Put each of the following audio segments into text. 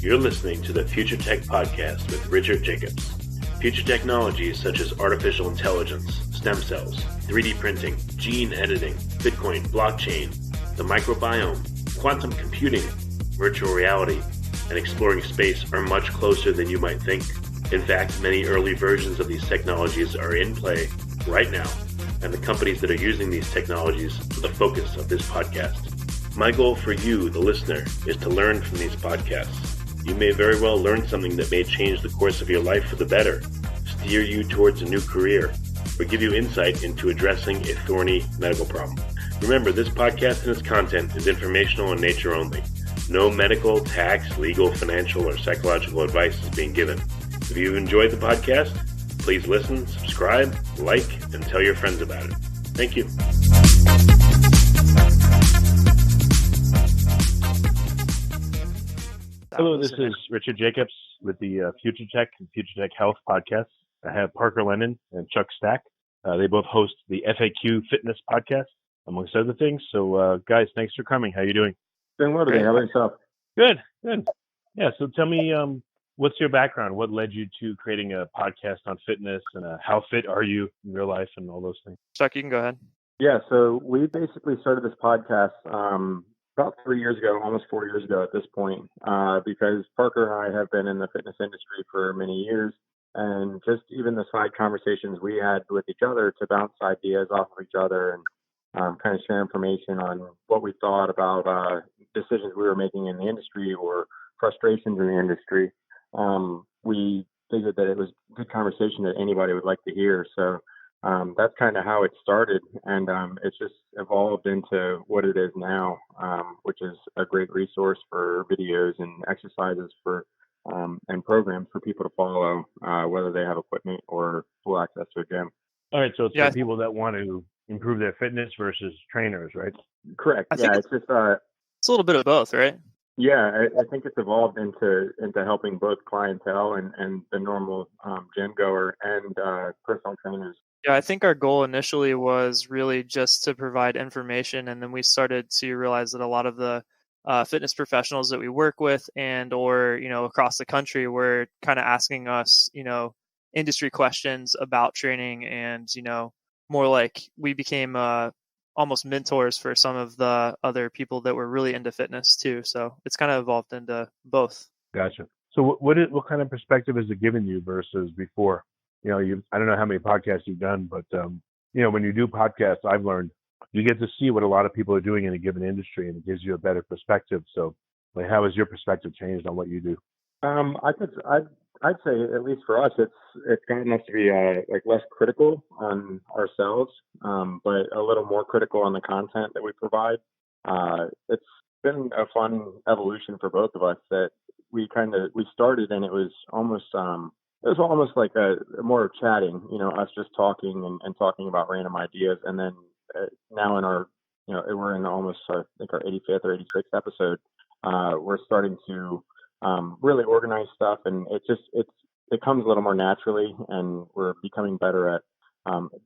You're listening to the Future Tech Podcast with Richard Jacobs. Future technologies such as artificial intelligence, stem cells, 3D printing, gene editing, Bitcoin, blockchain, the microbiome, quantum computing, virtual reality, and exploring space are much closer than you might think. In fact, many early versions of these technologies are in play right now, and the companies that are using these technologies are the focus of this podcast. My goal for you, the listener, is to learn from these podcasts. You may very well learn something that may change the course of your life for the better, steer you towards a new career, or give you insight into addressing a thorny medical problem. Remember, this podcast and its content is informational in nature only. No medical, tax, legal, financial, or psychological advice is being given. If you've enjoyed the podcast, please listen, subscribe, like, and tell your friends about it. Thank you. Hello, this is Richard Jacobs with the Future Tech and Future Tech Health podcast. I have Parker Lennon and Chuck Stach. They both host the FAQ Fitness podcast, amongst other things. So, guys, thanks for coming. How are you doing? Doing well today. How about yourself? Good. Yeah, so tell me, what's your background? What led you to creating a podcast on fitness, and how fit are you in real life and all those things? Chuck, you can go ahead. Yeah, so we basically started this podcast about 3 years ago, almost 4 years ago at this point, because Parker and I have been in the fitness industry for many years, and just even the side conversations we had with each other to bounce ideas off of each other and kind of share information on what we thought about decisions we were making in the industry or frustrations in the industry. We figured that it was a good conversation that anybody would like to hear. So that's kind of how it started, and it's just evolved into what it is now, which is a great resource for videos and exercises for and programs for people to follow, whether they have equipment or full access to a gym. All right, so it's for people that want to improve their fitness versus trainers, right? Correct. I think it's just it's a little bit of both, right? Yeah, I think it's evolved into helping both clientele and the normal gym goer and personal trainers. Yeah, I think our goal initially was really just to provide information, and then we started to realize that a lot of the fitness professionals that we work with and or across the country were kind of asking us industry questions about training, and more like we became almost mentors for some of the other people that were really into fitness too. So it's kind of evolved into both. Gotcha. So what kind of perspective is it giving you versus before? I don't know how many podcasts you've done, but when you do podcasts, I've learned you get to see what a lot of people are doing in a given industry, and it gives you a better perspective. So, how has your perspective changed on what you do? I'd say, at least for us, it's gotten us to be less critical on ourselves, but a little more critical on the content that we provide. It's been a fun evolution for both of us that we started, and it was almost like a more chatting, us just talking and talking about random ideas, and then now in our we're in almost I think our 85th or 86th episode. We're starting to really organize stuff, and it comes a little more naturally, and we're becoming better at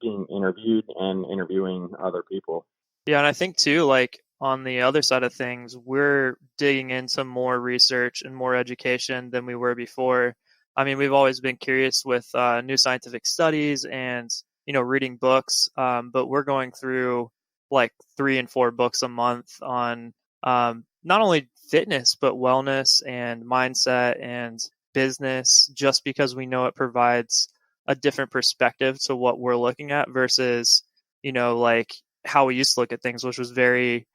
being interviewed and interviewing other people. Yeah, and I think too, like on the other side of things, we're digging into more research and more education than we were before. I mean, we've always been curious with new scientific studies and reading books, but we're going through like 3 and 4 books a month on not only fitness, but wellness and mindset and business, just because we know it provides a different perspective to what we're looking at versus, like how we used to look at things, which was very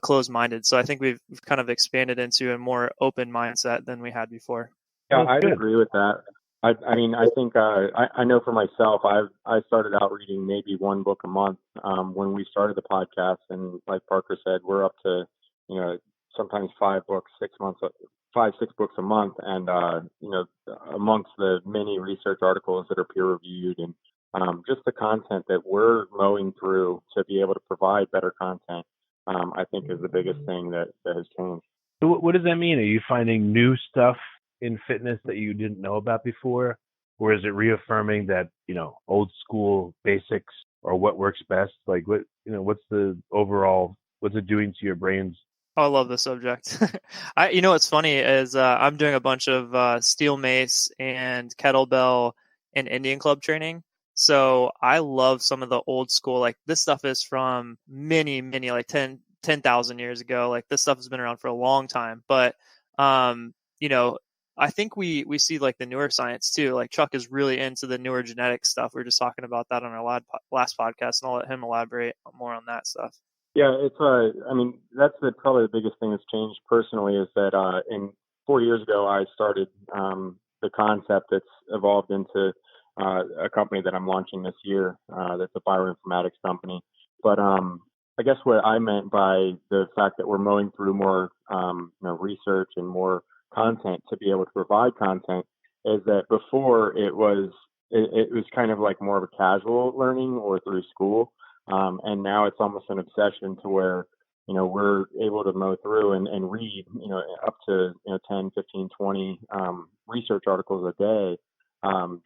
closed-minded. So I think we've kind of expanded into a more open mindset than we had before. Yeah, I'd agree with that. I mean, I think I know for myself, I started out reading maybe 1 book a month when we started the podcast, and like Parker said, we're up to sometimes 5 books, 6 books a month, and amongst the many research articles that are peer reviewed, and just the content that we're mowing through to be able to provide better content, I think is the biggest thing that has changed. So what does that mean? Are you finding new stuff in fitness that you didn't know about before, or is it reaffirming that old school basics or what works best? Like what's the overall, what's it doing to your brains I love the subject. What's funny is I'm doing a bunch of steel mace and kettlebell and Indian club training. So I love some of the old school, like this stuff is from many, like 10,000 years ago. Like this stuff has been around for a long time. But, um, you know, I think we see like the newer science too. Like Chuck is really into the newer genetic stuff. We were just talking about that on our last podcast, and I'll let him elaborate more on that stuff. Yeah, it's I mean, that's probably the biggest thing that's changed personally is that in 4 years ago I started the concept that's evolved into a company that I'm launching this year. That's a bioinformatics company. But I guess what I meant by the fact that we're mowing through more research and more content to be able to provide content is that before it was kind of like more of a casual learning or through school. And now it's almost an obsession to where, we're able to mow through and read, up to, 10, 15, 20 research articles a day,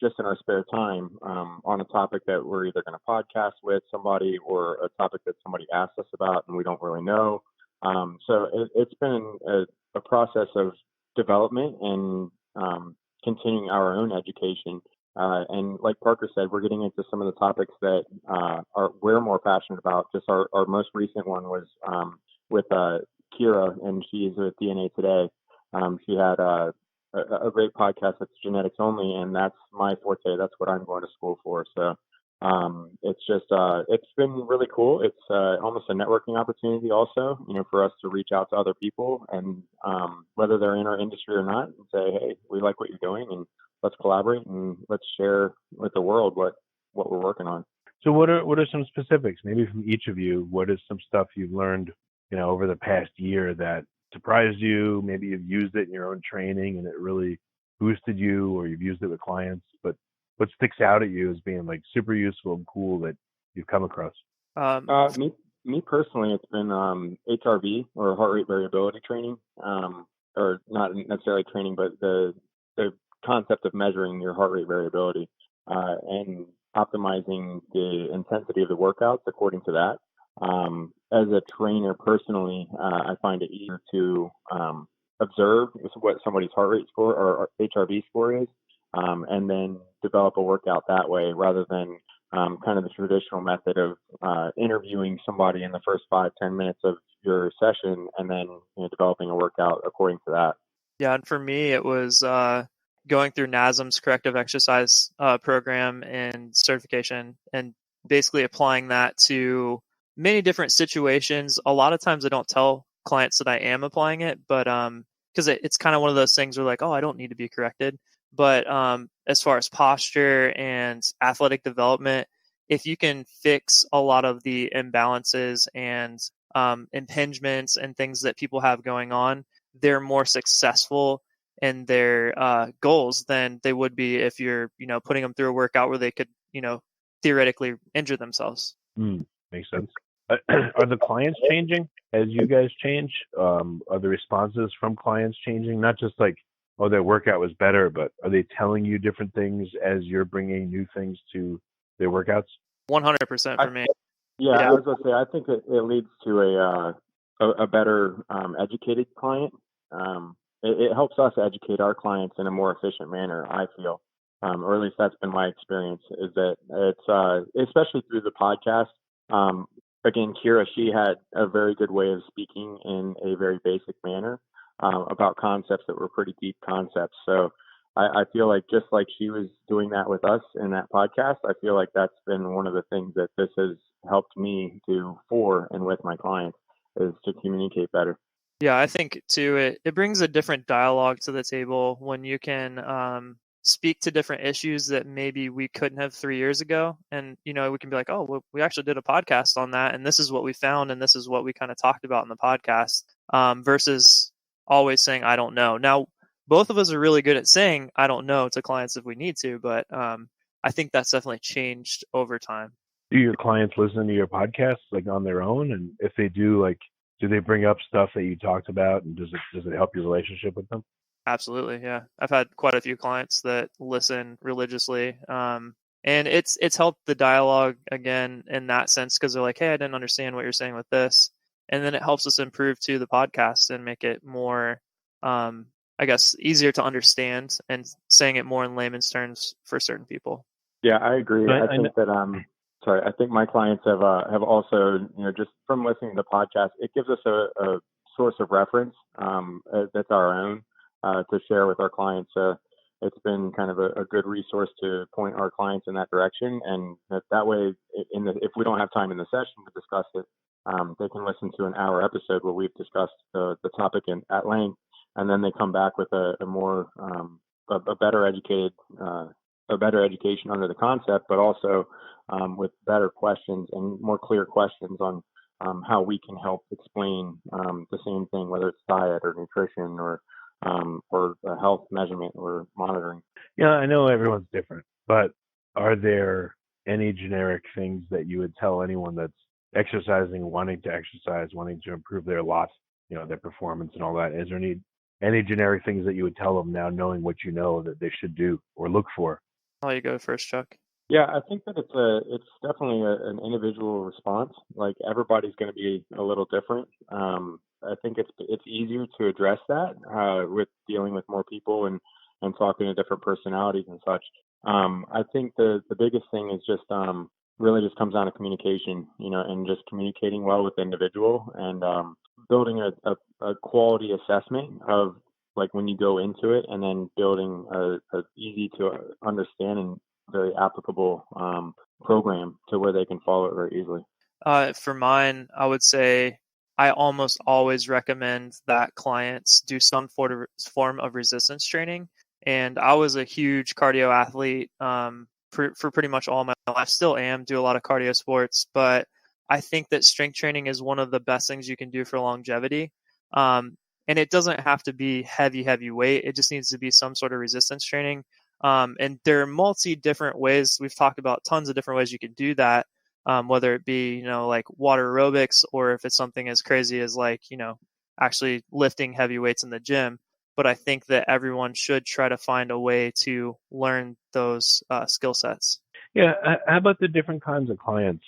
just in our spare time, on a topic that we're either going to podcast with somebody or a topic that somebody asked us about and we don't really know. So it's been a process of development and continuing our own education. And like Parker said, we're getting into some of the topics that we're more passionate about. Just our most recent one was with Kira, and she's with DNA Today. She had a great podcast that's genetics only, and that's my forte. That's what I'm going to school for. So it's just it's been really cool. It's almost a networking opportunity also, for us to reach out to other people, and whether they're in our industry or not, and say, hey, we like what you're doing, and let's collaborate and let's share with the world what we're working on. So what are some specifics, maybe from each of you? What is some stuff you've learned, over the past year that surprised you? Maybe you've used it in your own training and it really boosted you, or you've used it with clients. But what sticks out at you as being like super useful and cool that you've come across? Me personally, it's been HRV, or heart rate variability training, or not necessarily training, but the concept of measuring your heart rate variability and optimizing the intensity of the workouts according to that. As a trainer personally, I find it easier to observe what somebody's heart rate score or HRV score is, and then develop a workout that way rather than kind of the traditional method of interviewing somebody in the first 5-10 minutes of your session and then developing a workout according to that. Yeah, and for me, it was going through NASM's corrective exercise program and certification, and basically applying that to many different situations. A lot of times I don't tell clients that I am applying it, but because it's kind of one of those things where like, oh, I don't need to be corrected. But as far as posture and athletic development, if you can fix a lot of the imbalances and impingements and things that people have going on, they're more successful in their goals than they would be if you're, putting them through a workout where they could, theoretically injure themselves. Makes sense. Are the clients changing as you guys change? Are the responses from clients changing? Not just like, oh, their workout was better, but are they telling you different things as you're bringing new things to their workouts? 100% for me. Yeah, I was going to say, I think it leads to a better educated client. It helps us educate our clients in a more efficient manner, I feel, or at least that's been my experience, is that it's especially through the podcast. Again, Kira, she had a very good way of speaking in a very basic manner about concepts that were pretty deep concepts. So I feel like just like she was doing that with us in that podcast, I feel like that's been one of the things that this has helped me do for and with my clients, is to communicate better. Yeah, I think too, it brings a different dialogue to the table when you can speak to different issues that maybe we couldn't have 3 years ago. And, we can be like, oh, well, we actually did a podcast on that, and this is what we found, and this is what we kind of talked about in the podcast, versus always saying, I don't know. Now, both of us are really good at saying, I don't know to clients if we need to, but I think that's definitely changed over time. Do your clients listen to your podcasts like on their own? And if they do, like, do they bring up stuff that you talked about, and does it help your relationship with them? Absolutely, yeah. I've had quite a few clients that listen religiously, and it's helped the dialogue again in that sense, because they're like, hey, I didn't understand what you're saying with this. and then it helps us improve to the podcast and make it more, I guess, easier to understand and saying it more in layman's terms for certain people. Yeah, I agree. I think that I think my clients have also, just from listening to the podcast, it gives us a source of reference that's our own to share with our clients. It's been kind of a good resource to point our clients in that direction, and that way, if we don't have time in the session to discuss it, they can listen to an hour episode where we've discussed the topic at length, and then they come back with a more a better educated. A better education under the concept, but also with better questions and more clear questions on how we can help explain the same thing, whether it's diet or nutrition or health measurement or monitoring. Yeah, I know everyone's different, but are there any generic things that you would tell anyone that's exercising, wanting to exercise, wanting to improve their lot, their performance and all that? Is there any generic things that you would tell them now, knowing what you know that they should do or look for? I'll let you go first, Chuck. Yeah, I think that it's definitely an individual response. Like everybody's going to be a little different. I think it's easier to address that with dealing with more people and talking to different personalities and such. I think the biggest thing is just really just comes down to communication, and just communicating well with the individual and building a quality assessment of like when you go into it, and then building a easy to understand and very applicable program to where they can follow it very easily. For mine, I would say I almost always recommend that clients do some form of resistance training. And I was a huge cardio athlete for pretty much all my life. Still am, do a lot of cardio sports, but I think that strength training is one of the best things you can do for longevity. And it doesn't have to be heavy weight. It just needs to be some sort of resistance training. And there are different ways. We've talked about tons of different ways you can do that, whether it be, like water aerobics, or if it's something as crazy as actually lifting heavy weights in the gym. But I think that everyone should try to find a way to learn those skill sets. Yeah. How about the different kinds of clients?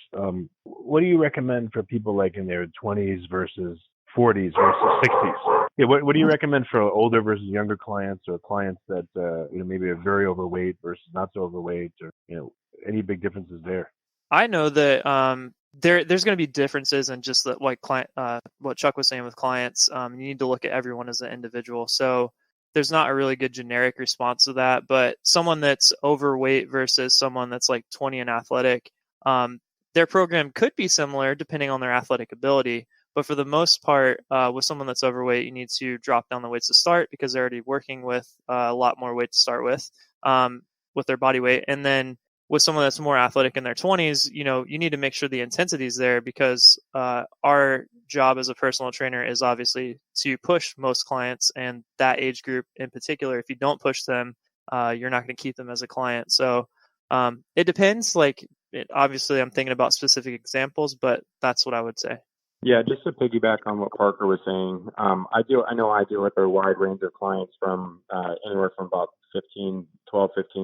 What do you recommend for people like in their 20s versus 40s versus 60s? Yeah, what do you recommend for older versus younger clients, or clients that maybe are very overweight versus not so overweight, or any big differences there? I know that there's going to be differences in just what Chuck was saying with clients. You need to look at everyone as an individual. So there's not a really good generic response to that. But someone that's overweight versus someone that's like 20 and athletic, their program could be similar depending on their athletic ability. But for the most part, with someone that's overweight, you need to drop down the weights to start because they're already working with a lot more weight to start with their body weight. And then with someone that's more athletic in their 20s, you need to make sure the intensity is there, because our job as a personal trainer is obviously to push most clients, and that age group in particular, if you don't push them, you're not going to keep them as a client. So it depends. Obviously, I'm thinking about specific examples, but that's what I would say. Yeah, just to piggyback on what Parker was saying, I know I deal with a wide range of clients from anywhere from about 15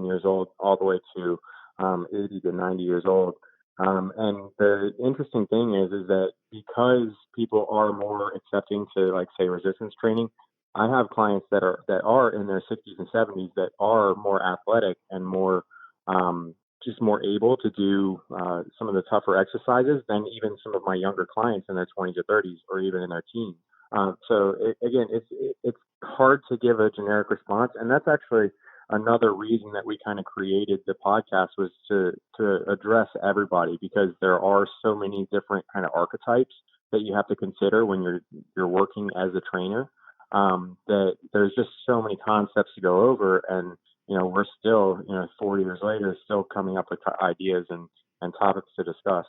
years old, all the way to 80 to 90 years old. And the interesting thing is that because people are more accepting to, like, say, resistance training, I have clients that are in their 60s and 70s that are more athletic and more just more able to do some of the tougher exercises than even some of my younger clients in their 20s or 30s, or even in their teens. It's hard to give a generic response, and that's actually another reason that we kind of created the podcast, was to address everybody, because there are so many different kind of archetypes that you have to consider when you're working as a trainer. That there's just so many concepts to go over, and we're still 4 years later still coming up with ideas and topics to discuss.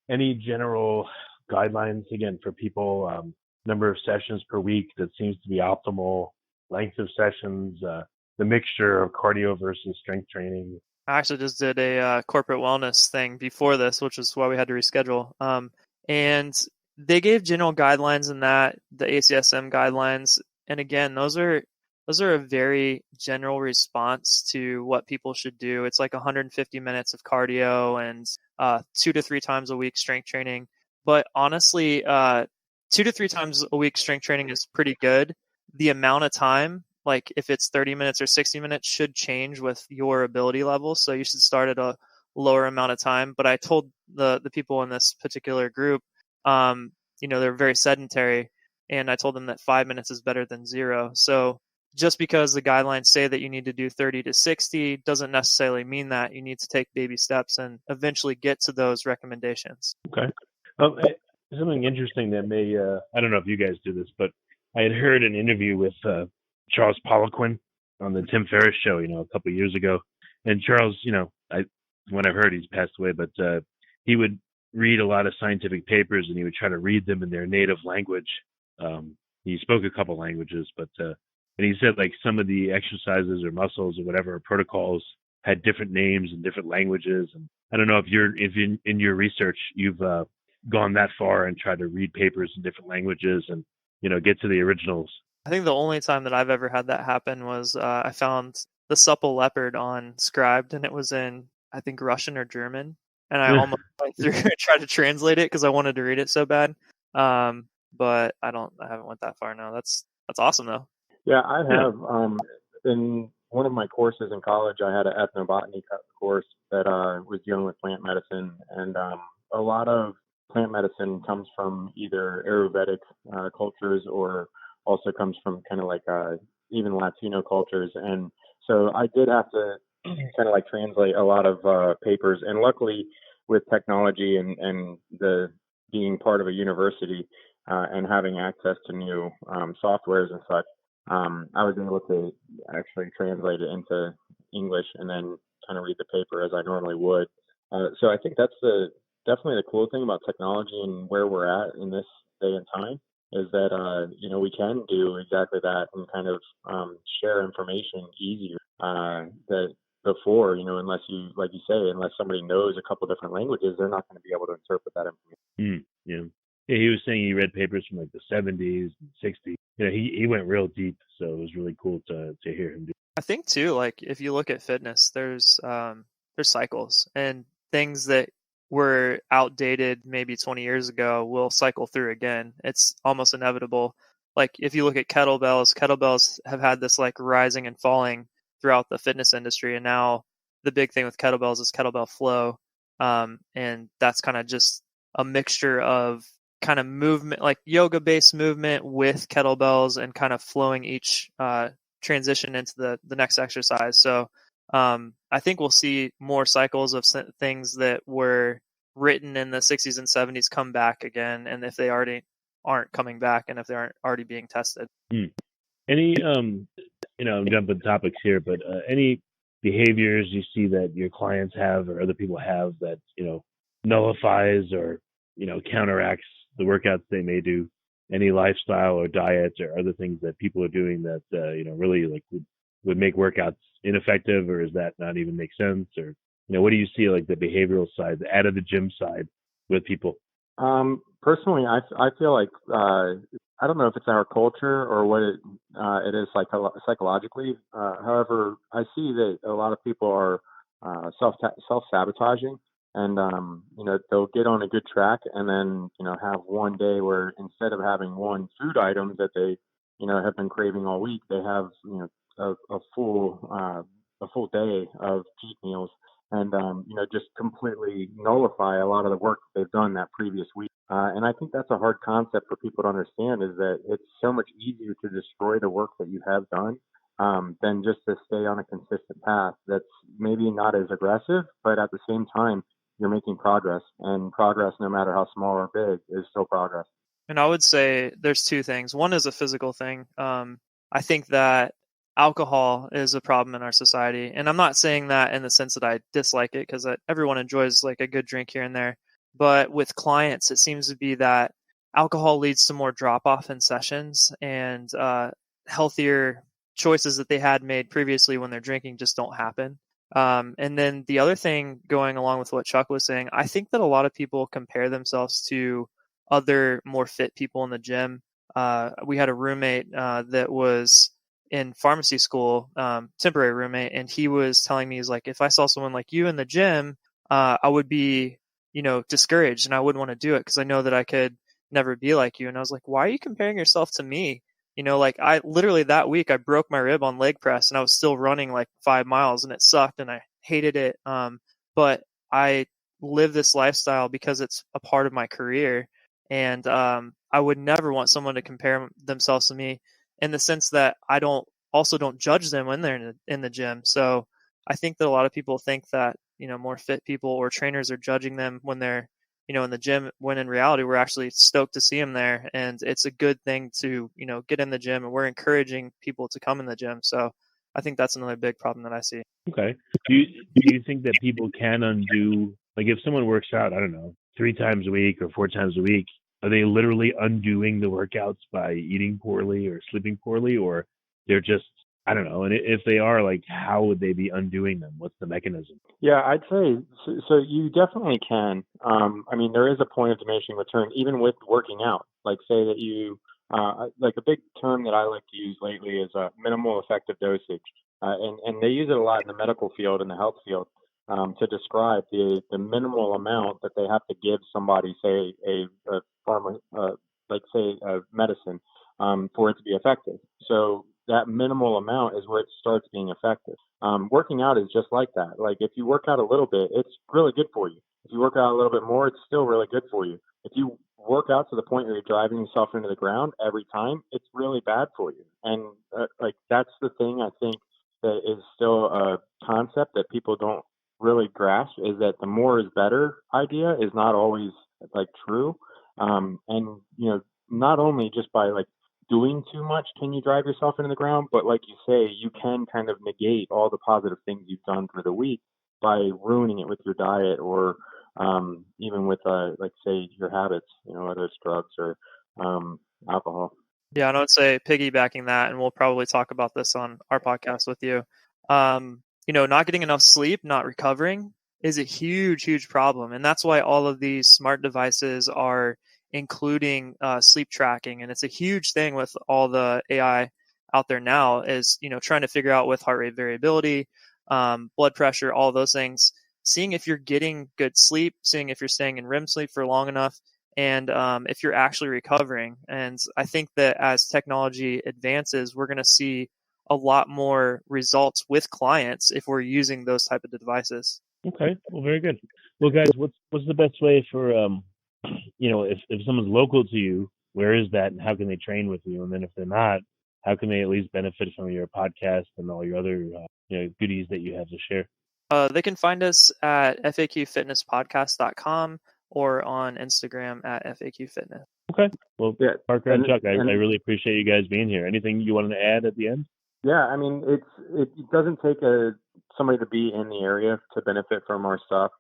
Any general guidelines again for people? Number of sessions per week that seems to be optimal, length of sessions, the mixture of cardio versus strength training. I actually just did a corporate wellness thing before this, which is why we had to reschedule. And they gave general guidelines in that, the ACSM guidelines. And again, those are a very general response to what people should do. It's like 150 minutes of cardio and 2 to 3 times a week strength training. But honestly, 2 to 3 times a week strength training is pretty good. The amount of time, like if it's 30 minutes or 60 minutes, should change with your ability level. So you should start at a lower amount of time. But I told the people in this particular group, they're very sedentary, and I told them that 5 minutes is better than 0. So just because the guidelines say that you need to do 30 to 60 doesn't necessarily mean that. You need to take baby steps and eventually get to those recommendations. Okay. Something interesting that may, I don't know if you guys do this, but I had heard an interview with Charles Poliquin on the Tim Ferriss show, a couple of years ago. And Charles, when I've heard, he's passed away, but he would read a lot of scientific papers and he would try to read them in their native language. He spoke a couple languages, but and he said like some of the exercises or muscles or whatever or protocols had different names and different languages. And I don't know if in your research you've gone that far and tried to read papers in different languages and get to the originals. I think the only time that I've ever had that happen was I found The Supple Leopard on Scribed, and it was in, I think, Russian or German, and I almost went through and tried to translate it because I wanted to read it so bad. But I haven't went that far now. That's awesome though. Yeah, I have. In one of my courses in college, I had an ethnobotany course that was dealing with plant medicine, and a lot of plant medicine comes from either Ayurvedic cultures or also comes from kind of like even Latino cultures. And so I did have to kind of like translate a lot of papers. And luckily with technology and the being part of a university and having access to new softwares and such, I was able to actually translate it into English and then kind of read the paper as I normally would. So I think that's definitely the cool thing about technology and where we're at in this day and time is that, we can do exactly that and kind of share information easier that before, unless you, like you say, unless somebody knows a couple different languages, they're not going to be able to interpret that information. Yeah, he was saying he read papers from like the 70s and 60s. He went real deep, so it was really cool to hear him do. I think too, like if you look at fitness, there's cycles, and things that were outdated maybe 20 years ago will cycle through again. It's almost inevitable. Like if you look at kettlebells have had this like rising and falling throughout the fitness industry, and now the big thing with kettlebells is kettlebell flow, and that's kind of just a mixture of kind of movement, like yoga based movement with kettlebells, and kind of flowing each transition into the next exercise. So I think we'll see more cycles of things that were written in the 60s and 70s come back again, and if they already aren't coming back, and if they aren't already being tested. Any I'm jumping topics here, but any behaviors you see that your clients have or other people have that nullifies or counteracts the workouts they may do? Any lifestyle or diets or other things that people are doing that really like would make workouts ineffective, or does that not even make sense? Or what do you see like the behavioral side, the out of the gym side with people? Personally, I feel like I don't know if it's our culture or what it is psychologically. However, I see that a lot of people are self-sabotaging, and they'll get on a good track and then have one day where instead of having one food item that they have been craving all week, they have a full day of cheat meals, and just completely nullify a lot of the work that they've done that previous week. And I think that's a hard concept for people to understand, is that it's so much easier to destroy the work that you have done than just to stay on a consistent path that's maybe not as aggressive, but at the same time, you're making progress, and progress, no matter how small or big, is still progress. And I would say there's two things. One is a physical thing. I think that alcohol is a problem in our society. And I'm not saying that in the sense that I dislike it, because everyone enjoys like a good drink here and there. But with clients, it seems to be that alcohol leads to more drop off in sessions, and healthier choices that they had made previously when they're drinking just don't happen. And then the other thing, going along with what Chuck was saying, I think that a lot of people compare themselves to other more fit people in the gym. We had a roommate that was in pharmacy school, temporary roommate, and he was telling me, he's like, if I saw someone like you in the gym, I would be discouraged, and I wouldn't want to do it because I know that I could never be like you. And I was like, why are you comparing yourself to me? Like I literally that week I broke my rib on leg press and I was still running like 5 miles and it sucked and I hated it. But I live this lifestyle because it's a part of my career. And I would never want someone to compare themselves to me in the sense that I don't judge them when they're in the gym. So I think that a lot of people think that, more fit people or trainers are judging them when they're, in the gym, when in reality, we're actually stoked to see them there. And it's a good thing to, get in the gym, and we're encouraging people to come in the gym. So I think that's another big problem that I see. Okay. Do you think that people can undo, like if someone works out, I don't know, 3 times a week or 4 times a week, are they literally undoing the workouts by eating poorly or sleeping poorly, or they're just, I don't know. And if they are, like, how would they be undoing them? What's the mechanism? Yeah, I'd say so. You definitely can. There is a point of diminishing return, even with working out. Like, say that you, like a big term that I like to use lately is minimal effective dosage, and they use it a lot in the medical field and the health field to describe the minimal amount that they have to give somebody, say a medicine, for it to be effective. So that minimal amount is where it starts being effective. Working out is just like that. Like if you work out a little bit, it's really good for you. If you work out a little bit more, it's still really good for you. If you work out to the point where you're driving yourself into the ground every time, it's really bad for you. And that's the thing I think that is still a concept that people don't really grasp, is that the more is better idea is not always like true. Not only just by like doing too much can you drive yourself into the ground, but like you say, you can kind of negate all the positive things you've done for the week by ruining it with your diet or even with say your habits, whether it's drugs or alcohol. Yeah, and I would say piggybacking that, and we'll probably talk about this on our podcast with you. Not getting enough sleep, not recovering is a huge, huge problem. And that's why all of these smart devices are including sleep tracking. And it's a huge thing with all the AI out there now is, trying to figure out with heart rate variability, blood pressure, all those things, seeing if you're getting good sleep, seeing if you're staying in REM sleep for long enough, and if you're actually recovering. And I think that as technology advances, we're going to see a lot more results with clients if we're using those type of devices. Okay. Well, very good. Well, guys, what's the best way for, if someone's local to you, where is that and how can they train with you? And then if they're not, how can they at least benefit from your podcast and all your other, goodies that you have to share? They can find us at faqfitnesspodcast.com or on Instagram at faqfitness. Okay. Well, yeah, Parker and Chuck, I really appreciate you guys being here. Anything you wanted to add at the end? Yeah, it doesn't take somebody to be in the area to benefit from our stuff.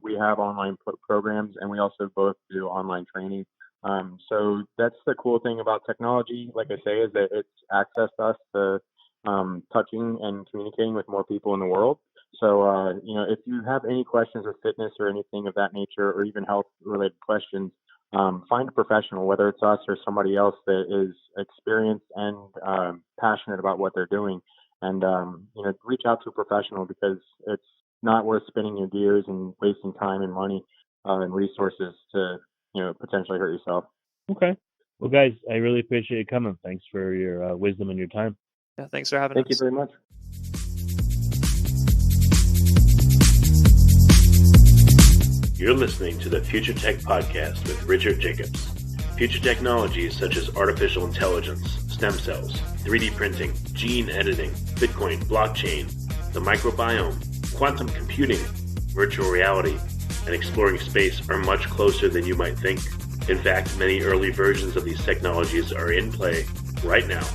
We have online programs, and we also both do online training. So that's the cool thing about technology, like I say, is that it's accessed us to touching and communicating with more people in the world. So, if you have any questions with fitness or anything of that nature, or even health-related questions, find a professional, whether it's us or somebody else that is experienced and passionate about what they're doing. And, reach out to a professional, because it's not worth spinning your gears and wasting time and money and resources to, potentially hurt yourself. Okay. Well, guys, I really appreciate you coming. Thanks for your wisdom and your time. Yeah, thanks for having us. Thank you very much. You're listening to the Future Tech Podcast with Richard Jacobs. Future technologies such as artificial intelligence, stem cells, 3D printing, gene editing, Bitcoin, blockchain, the microbiome, quantum computing, virtual reality, and exploring space are much closer than you might think. In fact, many early versions of these technologies are in play right now,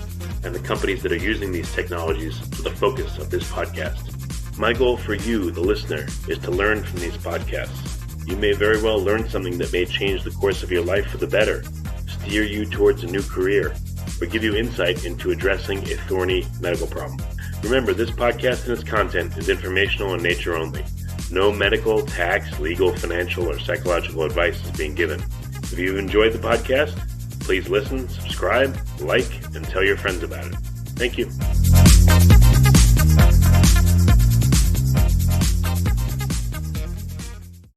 and the companies that are using these technologies are the focus of this podcast. My goal for you, the listener, is to learn from these podcasts. You may very well learn something that may change the course of your life for the better, steer you towards a new career, or give you insight into addressing a thorny medical problem. Remember, this podcast and its content is informational in nature only. No medical, tax, legal, financial, or psychological advice is being given. If you've enjoyed the podcast, please listen, subscribe, like, and tell your friends about it. Thank you.